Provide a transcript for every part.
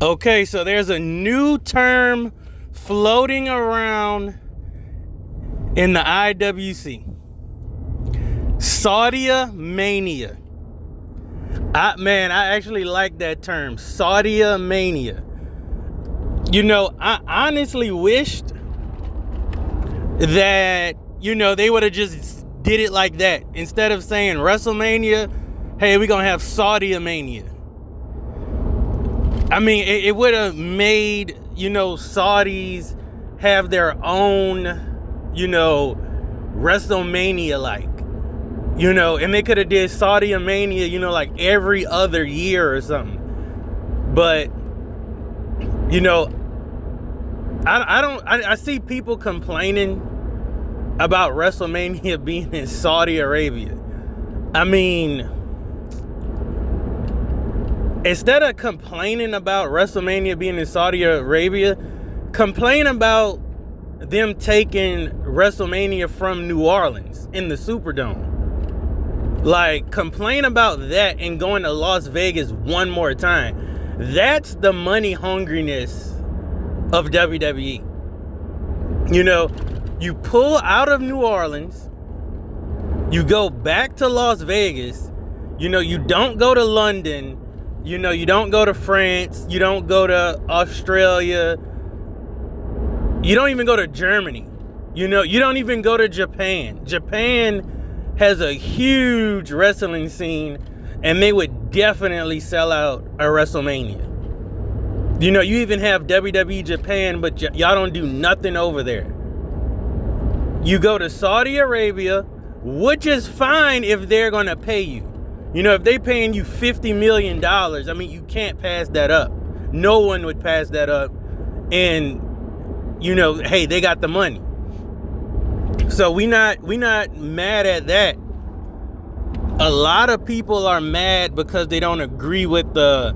Okay, so there's a new term floating around in the IWC. Saudia Mania. I actually like that term, Saudia Mania. I honestly wished that, they would have just did it like that. Instead of saying WrestleMania, hey, we're going to have Saudia Mania. I mean, it would have made, Saudis have their own, WrestleMania like, and they could have did Saudia Mania, like every other year or something. But, I see people complaining about WrestleMania being in Saudi Arabia. I mean, instead of complaining about WrestleMania being in Saudi Arabia, complain about them taking WrestleMania from New Orleans in the Superdome. Like, complain about that and going to Las Vegas one more time. That's the money hungriness of WWE. You pull out of New Orleans, you go back to Las Vegas, you don't go to London, you don't go to France, you don't go to Australia, you don't even go to Germany, you don't even go to Japan. Japan has a huge wrestling scene, and they would definitely sell out a WrestleMania. You even have WWE Japan, but y'all don't do nothing over there. You go to Saudi Arabia, which is fine if they're going to pay you. If they paying you $50 million, I mean, you can't pass that up. No one would pass that up. And, hey, they got the money. So we not mad at that. A lot of people are mad because they don't agree with the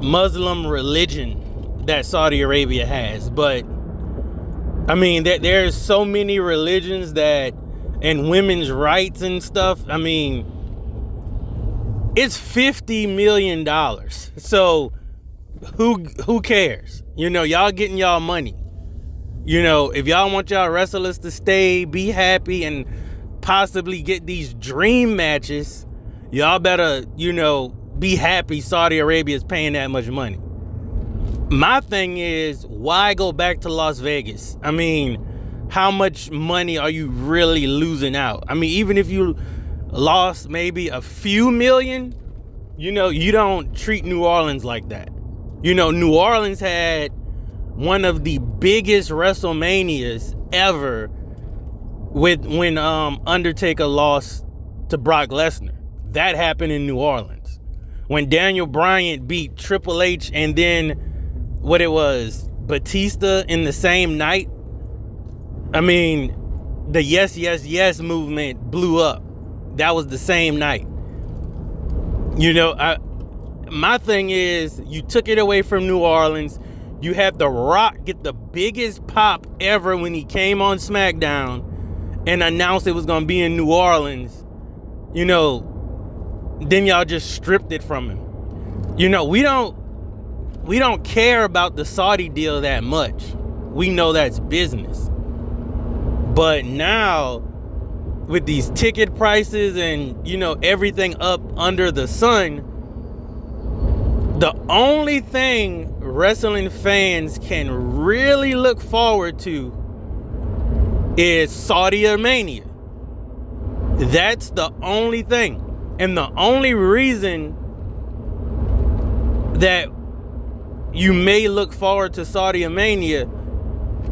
Muslim religion that Saudi Arabia has. But I mean, there's so many religions and women's rights and stuff. I mean, it's $50 million. So who cares? Y'all getting y'all money. If y'all want y'all wrestlers to stay, be happy, and possibly get these dream matches, y'all better, be happy Saudi Arabia is paying that much money. My thing is, why go back to Las Vegas? I mean, how much money are you really losing out? I mean, even if you lost maybe a few million, you don't treat New Orleans like that. New Orleans had one of the biggest WrestleManias ever when Undertaker lost to Brock Lesnar. That happened in New Orleans. When Daniel Bryan beat Triple H and then Batista in the same night. I mean, the yes, yes, yes movement blew up. That was the same night. My thing is, you took it away from New Orleans. You had The Rock get the biggest pop ever when he came on SmackDown and announced it was going to be in New Orleans. Then y'all just stripped it from him. We don't care about the Saudi deal that much. We know that's business. But now, with these ticket prices and, everything up under the sun, the only thing wrestling fans can really look forward to is Saudia Mania. That's the only thing. And the only reason that you may look forward to Saudia Mania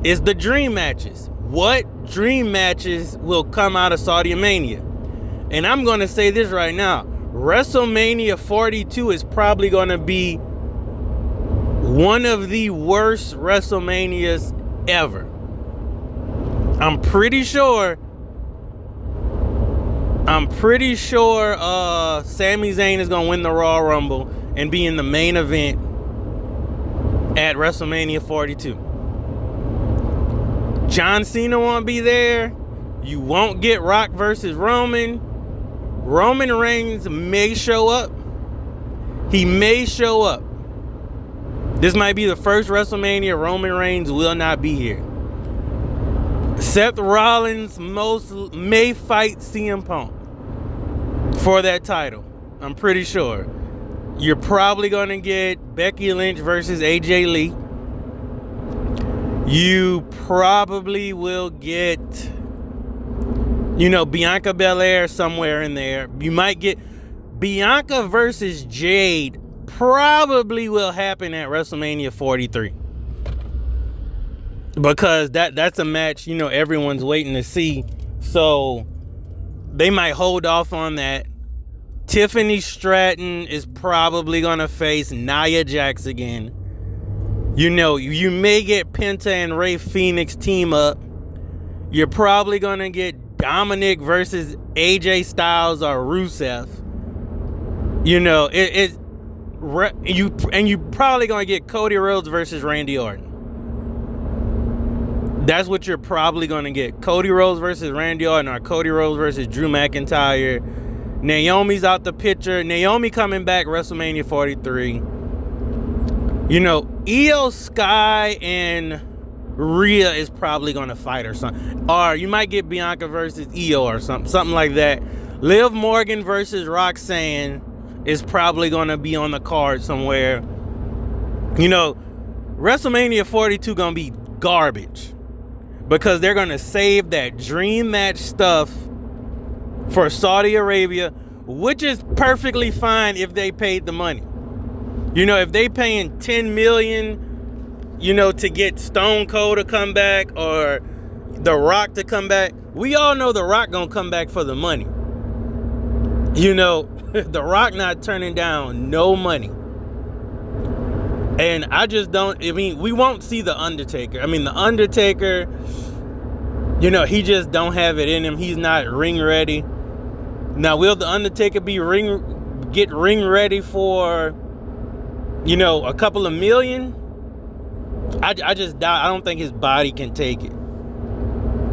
is the dream matches. What dream matches will come out of Saudia Mania? And I'm going to say this right now. WrestleMania 42 is probably going to be one of the worst WrestleManias ever. I'm pretty sure Sami Zayn is going to win the Royal Rumble and be in the main event at WrestleMania 42. John Cena won't be there. You won't get Rock versus Roman. Roman Reigns may show up. He may show up. This might be the first WrestleMania Roman Reigns will not be here. Seth Rollins may fight CM Punk for that title. I'm pretty sure. You're probably going to get Becky Lynch versus AJ Lee. You probably will get, Bianca Belair somewhere in there. You might get Bianca versus Jade. Probably will happen at WrestleMania 43. Because that's a match, everyone's waiting to see. So they might hold off on that. Tiffany Stratton is probably going to face Nia Jax again. You may get Penta and Rey Fénix team up. You're probably going to get Dominic versus AJ Styles or Rusev. You probably going to get Cody Rhodes versus Randy Orton. That's what you're probably going to get. Cody Rhodes versus Randy Orton or Cody Rhodes versus Drew McIntyre. Naomi's out the picture. Naomi coming back WrestleMania 43. Io Sky and Rhea is probably going to fight or something. Or you might get Bianca versus Io or something like that. Liv Morgan versus Roxanne is probably going to be on the card somewhere. WrestleMania 42 going to be garbage. Because they're going to save that dream match stuff for Saudi Arabia, which is perfectly fine if they paid the money. If they paying $10 million, to get Stone Cold to come back or The Rock to come back, we all know The Rock going to come back for the money. The Rock not turning down no money. And we won't see The Undertaker. The Undertaker, he just don't have it in him. He's not ring ready. Now, will The Undertaker get ring ready for, a couple of million? I just doubt. I don't think his body can take it.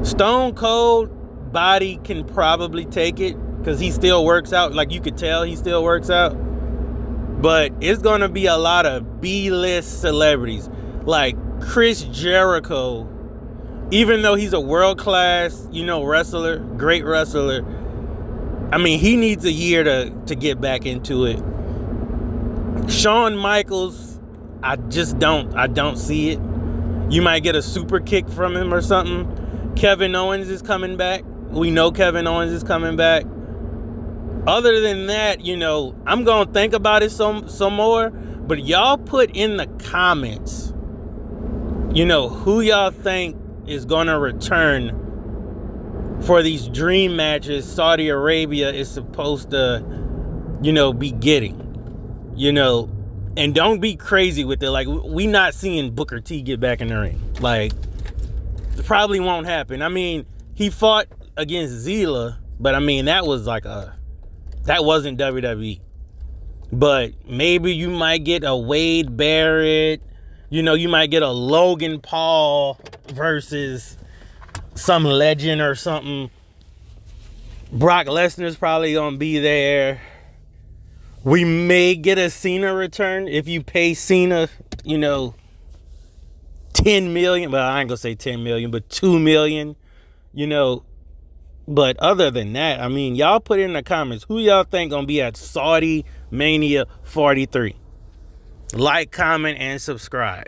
Stone Cold body can probably take it because he still works out. Like, you could tell he still works out. But it's going to be a lot of B-list celebrities. Like Chris Jericho, even though he's a world-class, wrestler, great wrestler, he needs a year to get back into it. Shawn Michaels, I don't see it. You might get a super kick from him or something. Kevin Owens is coming back. We know Kevin Owens is coming back. Other than that, I'm going to think about it some more. But y'all put in the comments, who y'all think is going to return for these dream matches Saudi Arabia is supposed to, be getting. And don't be crazy with it. Like, we not seeing Booker T get back in the ring. Like, it probably won't happen. He fought against Zila, but that was that wasn't WWE. But maybe you might get a Wade Barrett. You might get a Logan Paul versus some legend or something. Brock Lesnar's probably going to be there. We may get a Cena return if you pay Cena, $10 million. Well, I ain't going to say 10 million, but 2 million, But other than that, y'all put in the comments who y'all think going to be at Saudi Mania 43. Like, comment, and subscribe.